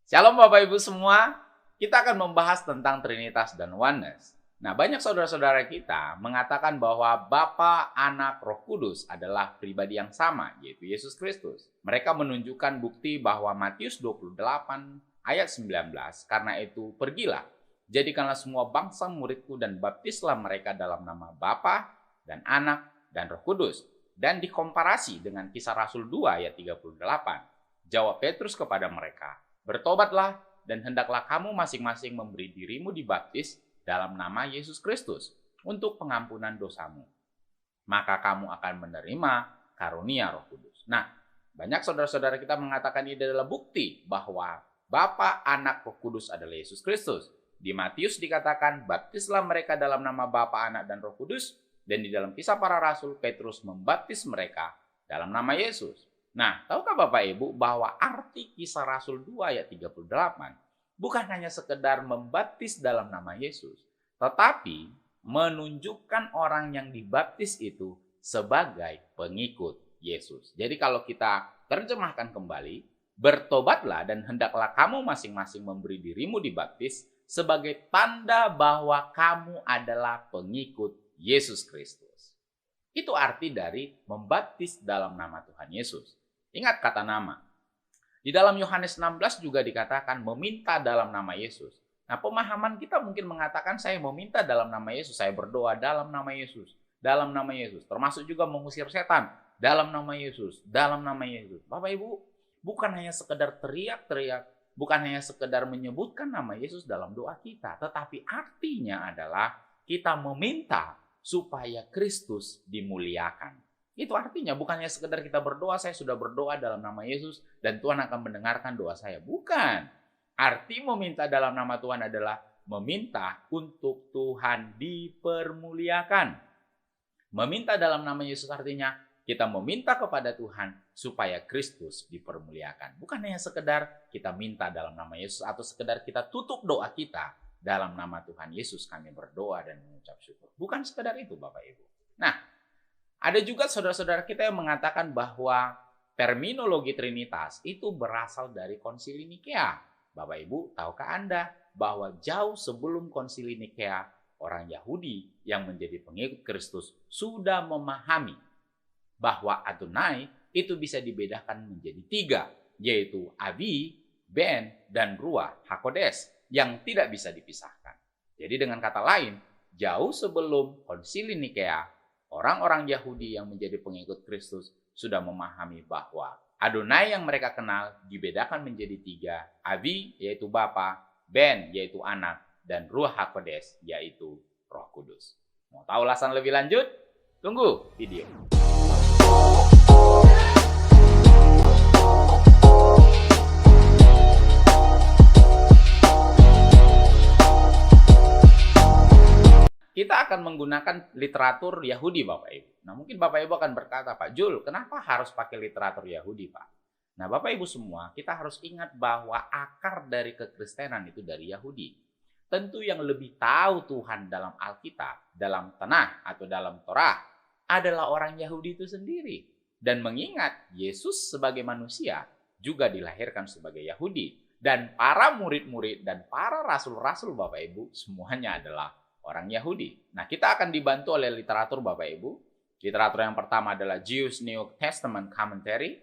Shalom Bapak Ibu semua, kita akan membahas tentang Trinitas dan Oneness. Nah, banyak saudara-saudara kita mengatakan bahwa Bapa, Anak, Roh Kudus adalah pribadi yang sama, yaitu Yesus Kristus. Mereka menunjukkan bukti bahwa Matius 28 ayat 19, karena itu pergilah, jadikanlah semua bangsa muridku dan baptislah mereka dalam nama Bapa dan Anak dan Roh Kudus. Dan dikomparasi dengan Kisah Rasul 2 ayat 38. Jawab Petrus kepada mereka, bertobatlah dan hendaklah kamu masing-masing memberi dirimu dibaptis dalam nama Yesus Kristus untuk pengampunan dosamu. Maka kamu akan menerima karunia Roh Kudus. Nah, banyak saudara-saudara kita mengatakan ini adalah bukti bahwa Bapa, Anak, Roh Kudus adalah Yesus Kristus. Di Matius dikatakan, baptislah mereka dalam nama Bapa, Anak, dan Roh Kudus. Dan di dalam Kisah Para Rasul, Petrus membaptis mereka dalam nama Yesus. Nah, tahukah Bapak Ibu bahwa arti Kisah Rasul 2 ayat 38 bukan hanya sekedar membaptis dalam nama Yesus, tetapi menunjukkan orang yang dibaptis itu sebagai pengikut Yesus. Jadi kalau kita terjemahkan kembali, bertobatlah dan hendaklah kamu masing-masing memberi dirimu dibaptis sebagai tanda bahwa kamu adalah pengikut Yesus Kristus. Itu arti dari membaptis dalam nama Tuhan Yesus. Ingat kata nama. Di dalam Yohanes 16 juga dikatakan meminta dalam nama Yesus. Nah, pemahaman kita mungkin mengatakan saya meminta dalam nama Yesus, saya berdoa dalam nama Yesus, dalam nama Yesus. Termasuk juga mengusir setan dalam nama Yesus, dalam nama Yesus. Bapak Ibu, bukan hanya sekedar teriak-teriak, bukan hanya sekedar menyebutkan nama Yesus dalam doa kita, tetapi artinya adalah kita meminta supaya Kristus dimuliakan. Itu artinya bukannya sekedar kita berdoa, saya sudah berdoa dalam nama Yesus dan Tuhan akan mendengarkan doa saya. Bukan. Arti meminta dalam nama Tuhan adalah meminta untuk Tuhan dipermuliakan. Meminta dalam nama Yesus artinya kita meminta kepada Tuhan supaya Kristus dipermuliakan. Bukan hanya sekedar kita minta dalam nama Yesus atau sekedar kita tutup doa kita dalam nama Tuhan Yesus kami berdoa dan mengucap syukur. Bukan sekedar itu Bapak Ibu. Nah, ada juga saudara-saudara kita yang mengatakan bahwa terminologi Trinitas itu berasal dari Konsili Nikea. Bapak Ibu, tahukah Anda bahwa jauh sebelum Konsili Nikea, orang Yahudi yang menjadi pengikut Kristus sudah memahami bahwa Adonai itu bisa dibedakan menjadi tiga, yaitu Abi, Ben, dan Ruach HaKodes yang tidak bisa dipisahkan. Jadi dengan kata lain, jauh sebelum Konsili Nikea, orang-orang Yahudi yang menjadi pengikut Kristus sudah memahami bahwa Adonai yang mereka kenal dibedakan menjadi tiga. Abi yaitu Bapa, Ben yaitu Anak, dan Ruach HaKodes yaitu Roh Kudus. Mau tahu ulasan lebih lanjut? Tunggu video. Kita akan menggunakan literatur Yahudi Bapak Ibu. Nah mungkin Bapak Ibu akan berkata, Pak Jul, kenapa harus pakai literatur Yahudi Pak? Nah Bapak Ibu semua, kita harus ingat bahwa akar dari kekristenan itu dari Yahudi. Tentu yang lebih tahu Tuhan dalam Alkitab, dalam Tanakh atau dalam Torah adalah orang Yahudi itu sendiri. Dan mengingat Yesus sebagai manusia juga dilahirkan sebagai Yahudi. Dan para murid-murid dan para rasul-rasul Bapak Ibu semuanya adalah orang Yahudi. Nah, kita akan dibantu oleh literatur Bapak Ibu. Literatur yang pertama adalah Jewish New Testament Commentary,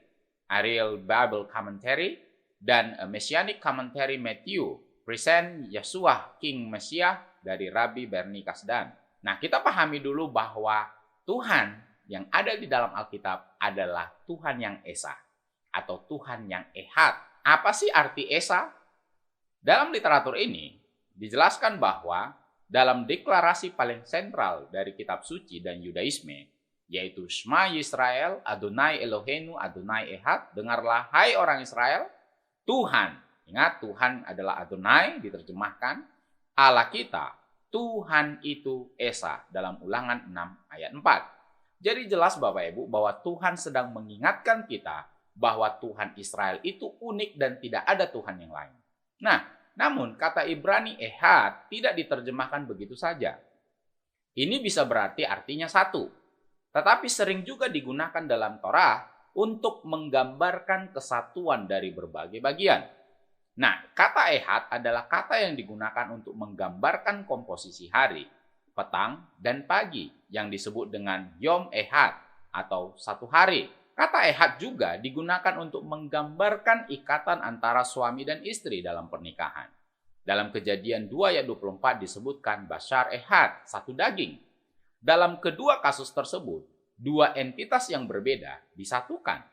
Ariel Bible Commentary, dan Messianic Commentary Matthew, Present Yeshua King Messiah dari Rabbi Bernie Kasdan. Nah, kita pahami dulu bahwa Tuhan yang ada di dalam Alkitab adalah Tuhan yang Esa atau Tuhan yang Ehad. Apa sih arti Esa? Dalam literatur ini dijelaskan bahwa dalam deklarasi paling sentral dari kitab suci dan Yudaisme, yaitu Shema Yisrael, Adonai Eloheinu, Adonai Ehad, dengarlah hai orang Israel, Tuhan, ingat Tuhan adalah Adonai, diterjemahkan, Allah kita, Tuhan itu Esa, dalam Ulangan 6 ayat 4. Jadi jelas Bapak Ibu bahwa Tuhan sedang mengingatkan kita bahwa Tuhan Israel itu unik dan tidak ada Tuhan yang lain. Nah, namun kata Ibrani Ehad tidak diterjemahkan begitu saja. Ini bisa berarti artinya satu. Tetapi sering juga digunakan dalam Torah untuk menggambarkan kesatuan dari berbagai bagian. Nah, kata ehad adalah kata yang digunakan untuk menggambarkan komposisi hari, petang, dan pagi yang disebut dengan Yom Ehad atau satu hari. Kata ehad juga digunakan untuk menggambarkan ikatan antara suami dan istri dalam pernikahan. Dalam Kejadian 2 ayat 24 disebutkan Bashar Ehad, satu daging. Dalam kedua kasus tersebut, dua entitas yang berbeda disatukan.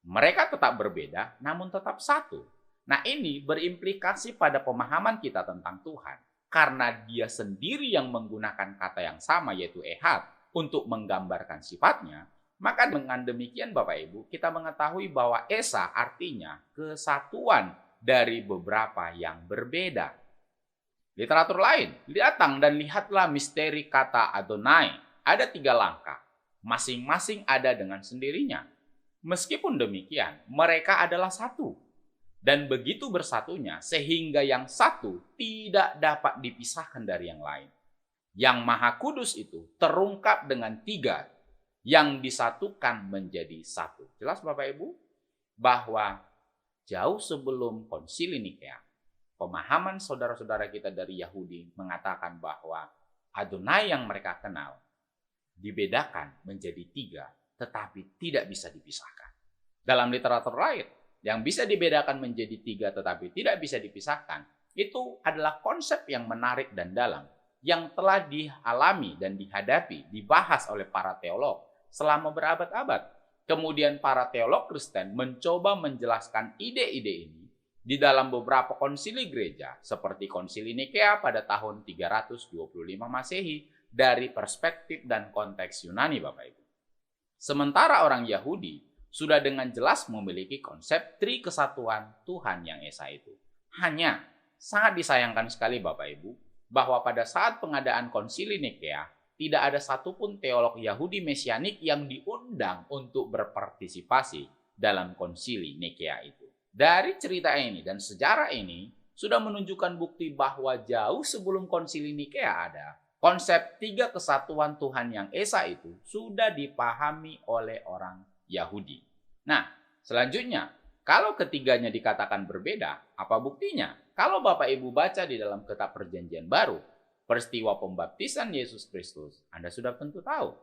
Mereka tetap berbeda namun tetap satu. Nah, ini berimplikasi pada pemahaman kita tentang Tuhan. Karena dia sendiri yang menggunakan kata yang sama yaitu ehad untuk menggambarkan sifatnya, maka dengan demikian Bapak Ibu, kita mengetahui bahwa Esa artinya kesatuan dari beberapa yang berbeda. Literatur lain, datang dan lihatlah misteri kata Adonai. Ada 3 langkah, masing-masing ada dengan sendirinya. Meskipun demikian, mereka adalah satu. Dan begitu bersatunya sehingga yang satu tidak dapat dipisahkan dari yang lain. Yang Maha Kudus itu terungkap dengan 3 yang disatukan menjadi satu. Jelas Bapak Ibu bahwa jauh sebelum Konsili Nikea, pemahaman saudara-saudara kita dari Yahudi mengatakan bahwa Adonai yang mereka kenal dibedakan menjadi 3 tetapi tidak bisa dipisahkan. Dalam literatur lain, yang bisa dibedakan menjadi 3 tetapi tidak bisa dipisahkan, itu adalah konsep yang menarik dan dalam, yang telah dialami dan dihadapi, dibahas oleh para teolog selama berabad-abad. Kemudian para teolog Kristen mencoba menjelaskan ide-ide ini di dalam beberapa konsili gereja, seperti Konsili Nikea pada tahun 325 Masehi, dari perspektif dan konteks Yunani, Bapak Ibu. Sementara orang Yahudi sudah dengan jelas memiliki konsep trikesatuan Tuhan yang Esa itu. Hanya sangat disayangkan sekali Bapak Ibu, bahwa pada saat pengadaan Konsili Nikea, tidak ada satupun teolog Yahudi Mesianik yang diundang untuk berpartisipasi dalam Konsili Nikea itu. Dari cerita ini dan sejarah ini, sudah menunjukkan bukti bahwa jauh sebelum Konsili Nikea ada, konsep 3 kesatuan Tuhan yang Esa itu sudah dipahami oleh orang Yahudi. Nah, selanjutnya, kalau ketiganya dikatakan berbeda, apa buktinya? Kalau Bapak Ibu baca di dalam kitab Perjanjian Baru, peristiwa pembaptisan Yesus Kristus, Anda sudah tentu tahu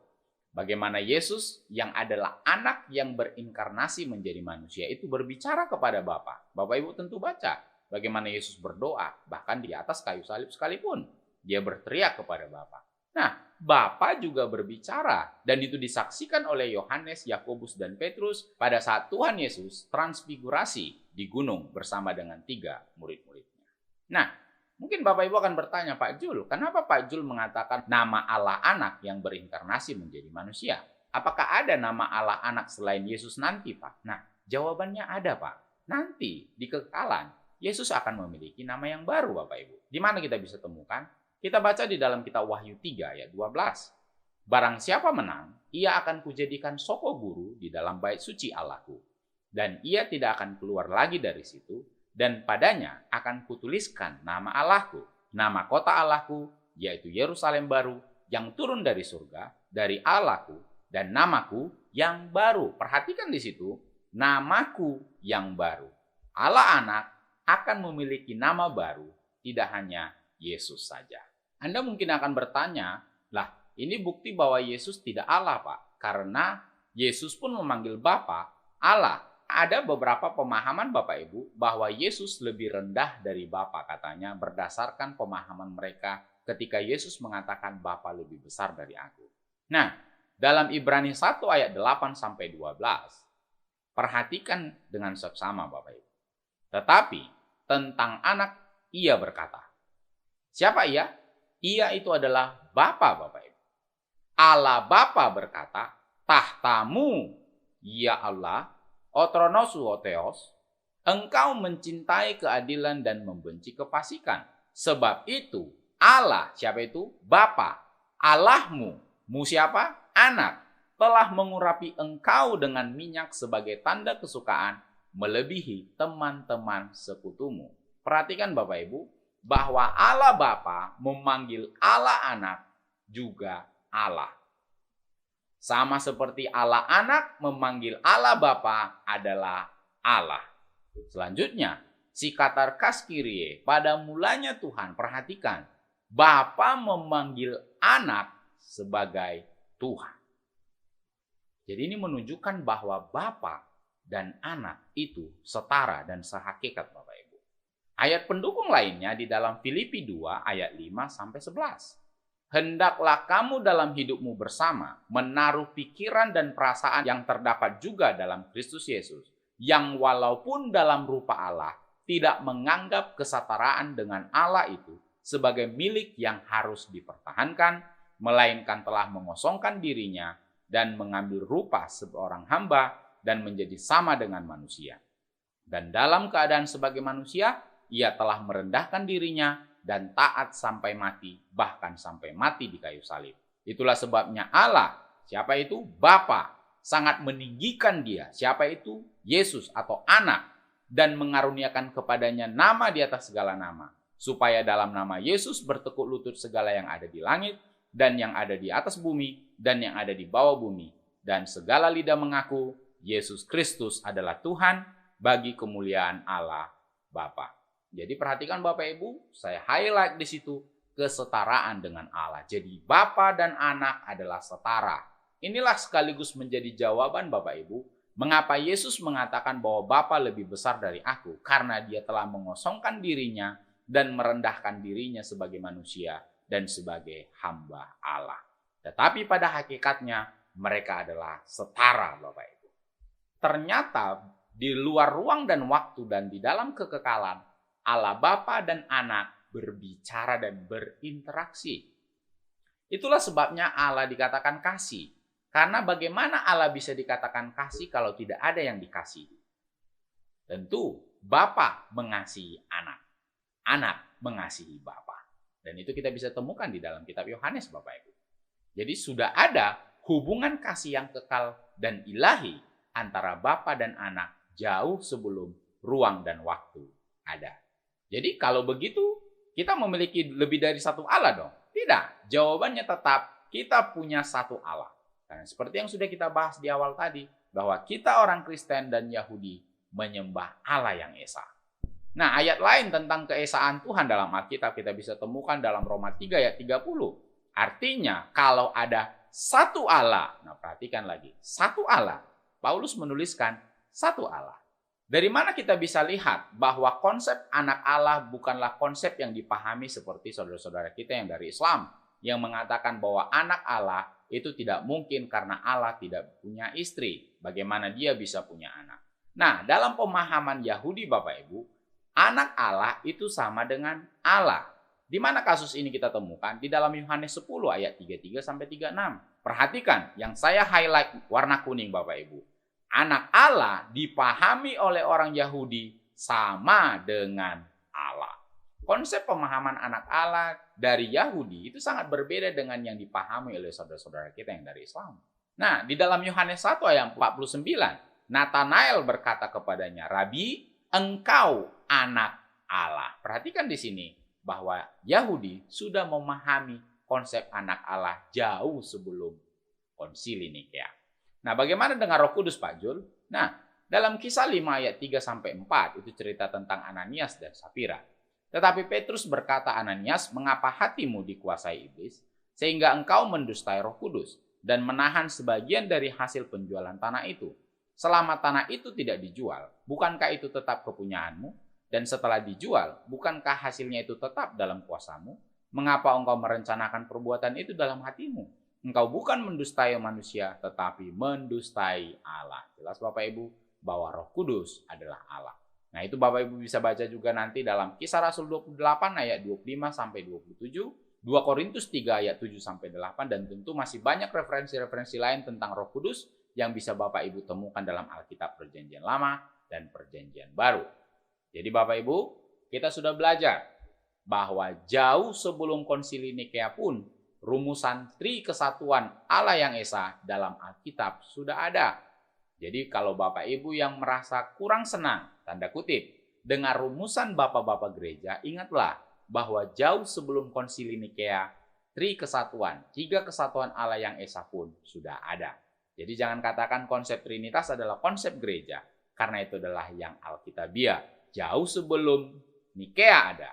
bagaimana Yesus yang adalah anak yang berinkarnasi menjadi manusia itu berbicara kepada Bapa. Bapak Ibu tentu baca bagaimana Yesus berdoa, bahkan di atas kayu salib sekalipun. Dia berteriak kepada Bapa. Nah, Bapa juga berbicara dan itu disaksikan oleh Yohanes, Yakobus, dan Petrus pada saat Tuhan Yesus transfigurasi di gunung bersama dengan 3 murid-muridnya. Nah, mungkin Bapak Ibu akan bertanya, Pak Jul, kenapa Pak Jul mengatakan nama Allah Anak yang berinkarnasi menjadi manusia? Apakah ada nama Allah Anak selain Yesus nanti, Pak? Nah, jawabannya ada, Pak. Nanti di kekekalan, Yesus akan memiliki nama yang baru, Bapak Ibu. Di mana kita bisa temukan? Kita baca di dalam kitab Wahyu 3 ayat 12. Barang siapa menang, ia akan kujadikan soko guru di dalam bait suci Allahku. Dan ia tidak akan keluar lagi dari situ, dan padanya akan kutuliskan nama Allahku, nama kota Allahku, yaitu Yerusalem baru, yang turun dari surga, dari Allahku, dan namaku yang baru. Perhatikan di situ, namaku yang baru. Allah Anak akan memiliki nama baru, tidak hanya Yesus saja. Anda mungkin akan bertanya, lah ini bukti bahwa Yesus tidak Allah, Pak. Karena Yesus pun memanggil Bapa Allah. Ada beberapa pemahaman Bapak Ibu bahwa Yesus lebih rendah dari Bapa katanya berdasarkan pemahaman mereka ketika Yesus mengatakan Bapa lebih besar dari aku. Nah, dalam Ibrani 1 ayat 8-12, perhatikan dengan seksama Bapak Ibu. Tetapi tentang anak ia berkata. Siapa ia? Ia itu adalah Bapa, Bapak Ibu. Allah Bapa berkata, tahtamu, ya Allah, otronosu oteos, engkau mencintai keadilan dan membenci kefasikan. Sebab itu, Allah, siapa itu? Bapa, Allahmu, mu siapa? Anak, telah mengurapi engkau dengan minyak sebagai tanda kesukaan, melebihi teman-teman sekutumu. Perhatikan Bapak Ibu, bahwa Allah Bapa memanggil Allah Anak juga Allah. Sama seperti Allah Anak memanggil Allah Bapa adalah Allah. Selanjutnya, Sikatar kas Kyrie, pada mulanya Tuhan, perhatikan, Bapa memanggil anak sebagai Tuhan. Jadi ini menunjukkan bahwa Bapa dan anak itu setara dan sehakikat Bapak Ibu. Ayat pendukung lainnya di dalam Filipi 2 ayat 5 sampai 11. Hendaklah kamu dalam hidupmu bersama menaruh pikiran dan perasaan yang terdapat juga dalam Kristus Yesus, yang walaupun dalam rupa Allah tidak menganggap kesetaraan dengan Allah itu sebagai milik yang harus dipertahankan, melainkan telah mengosongkan dirinya dan mengambil rupa seorang hamba dan menjadi sama dengan manusia. Dan dalam keadaan sebagai manusia, ia telah merendahkan dirinya dan taat sampai mati, bahkan sampai mati di kayu salib. Itulah sebabnya Allah, siapa itu? Bapa, sangat meninggikan dia, siapa itu? Yesus atau anak, dan mengaruniakan kepadanya nama di atas segala nama, supaya dalam nama Yesus bertekuk lutut segala yang ada di langit, dan yang ada di atas bumi, dan yang ada di bawah bumi, dan segala lidah mengaku Yesus Kristus adalah Tuhan bagi kemuliaan Allah Bapa. Jadi perhatikan Bapak Ibu, saya highlight di situ kesetaraan dengan Allah. Jadi Bapa dan anak adalah setara. Inilah sekaligus menjadi jawaban Bapak Ibu, mengapa Yesus mengatakan bahwa Bapa lebih besar dari aku, karena dia telah mengosongkan dirinya dan merendahkan dirinya sebagai manusia dan sebagai hamba Allah. Tetapi pada hakikatnya mereka adalah setara Bapak Ibu. Ternyata di luar ruang dan waktu dan di dalam kekekalan, Allah Bapa dan Anak berbicara dan berinteraksi. Itulah sebabnya Allah dikatakan kasih. Karena bagaimana Allah bisa dikatakan kasih kalau tidak ada yang dikasihi? Tentu Bapa mengasihi anak. Anak mengasihi Bapa. Dan itu kita bisa temukan di dalam kitab Yohanes Bapak Ibu. Jadi sudah ada hubungan kasih yang kekal dan ilahi antara Bapa dan Anak jauh sebelum ruang dan waktu ada. Jadi kalau begitu, kita memiliki lebih dari satu Allah dong? Tidak. Jawabannya tetap kita punya satu Allah. Karena seperti yang sudah kita bahas di awal tadi, bahwa kita orang Kristen dan Yahudi menyembah Allah yang Esa. Nah, ayat lain tentang keesaan Tuhan dalam Alkitab kita bisa temukan dalam Roma 3 ayat 30. Artinya, kalau ada satu Allah, nah perhatikan lagi, satu Allah. Paulus menuliskan satu Allah. Dari mana kita bisa lihat bahwa konsep anak Allah bukanlah konsep yang dipahami seperti saudara-saudara kita yang dari Islam, yang mengatakan bahwa anak Allah itu tidak mungkin karena Allah tidak punya istri. Bagaimana dia bisa punya anak? Nah, dalam pemahaman Yahudi Bapak Ibu, anak Allah itu sama dengan Allah. Di mana kasus ini kita temukan? Di dalam Yohanes 10 ayat 33 sampai 36. Perhatikan, yang saya highlight warna kuning Bapak Ibu. Anak Allah dipahami oleh orang Yahudi sama dengan Allah. Konsep pemahaman anak Allah dari Yahudi itu sangat berbeda dengan yang dipahami oleh saudara-saudara kita yang dari Islam. Nah, di dalam Yohanes 1 ayat 49, Nathanael berkata kepadanya, "Rabi, engkau anak Allah." Perhatikan di sini bahwa Yahudi sudah memahami konsep anak Allah jauh sebelum konsili Nikea. Nah, bagaimana dengan Roh Kudus, Pak Jul? Nah, dalam Kisah 5 ayat 3-4 itu cerita tentang Ananias dan Safira. Tetapi Petrus berkata, "Ananias, mengapa hatimu dikuasai iblis sehingga engkau mendustai Roh Kudus dan menahan sebagian dari hasil penjualan tanah itu? Selama tanah itu tidak dijual, bukankah itu tetap kepunyaanmu? Dan setelah dijual, bukankah hasilnya itu tetap dalam kuasamu? Mengapa engkau merencanakan perbuatan itu dalam hatimu? Engkau bukan mendustai manusia, tetapi mendustai Allah." Jelas Bapak Ibu bahwa Roh Kudus adalah Allah. Nah, itu Bapak Ibu bisa baca juga nanti dalam Kisah Rasul 28 ayat 25-27, 2 Korintus 3 ayat 7-8, dan tentu masih banyak referensi-referensi lain tentang Roh Kudus yang bisa Bapak Ibu temukan dalam Alkitab Perjanjian Lama dan Perjanjian Baru. Jadi Bapak Ibu, kita sudah belajar bahwa jauh sebelum konsili Nikea pun rumusan Trikesatuan Allah yang Esa dalam Alkitab sudah ada. Jadi kalau Bapak Ibu yang merasa kurang senang, tanda kutip, dengan rumusan Bapak-Bapak gereja, ingatlah bahwa jauh sebelum konsili Nikea, Trikesatuan, 3 kesatuan Allah yang Esa pun sudah ada. Jadi jangan katakan konsep Trinitas adalah konsep gereja, karena itu adalah yang Alkitabiah. jauh sebelum Nikea ada.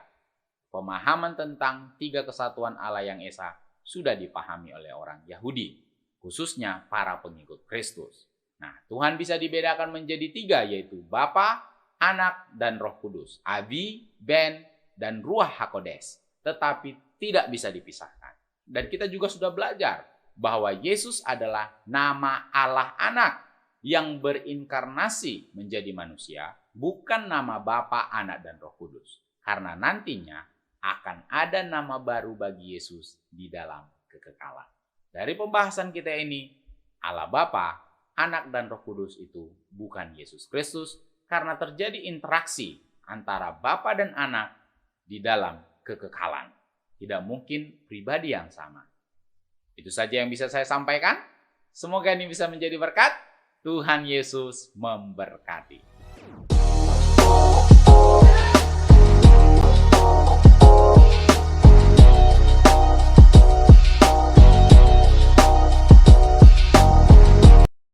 Pemahaman tentang tiga kesatuan Allah yang esa sudah dipahami oleh orang Yahudi, khususnya para pengikut Kristus. Nah, Tuhan bisa dibedakan menjadi tiga, yaitu Bapa, Anak, dan Roh Kudus. Abi, Ben, dan Ruach HaKodes. Tetapi tidak bisa dipisahkan. Dan kita juga sudah belajar bahwa Yesus adalah nama Allah Anak yang berinkarnasi menjadi manusia, bukan nama Bapa, Anak, dan Roh Kudus. Karena nantinya akan ada nama baru bagi Yesus di dalam kekekalan. Dari pembahasan kita ini, Allah Bapa, Anak, dan Roh Kudus itu bukan Yesus Kristus, karena terjadi interaksi antara Bapa dan Anak di dalam kekekalan. Tidak mungkin pribadi yang sama. Itu saja yang bisa saya sampaikan. Semoga ini bisa menjadi berkat. Tuhan Yesus memberkati.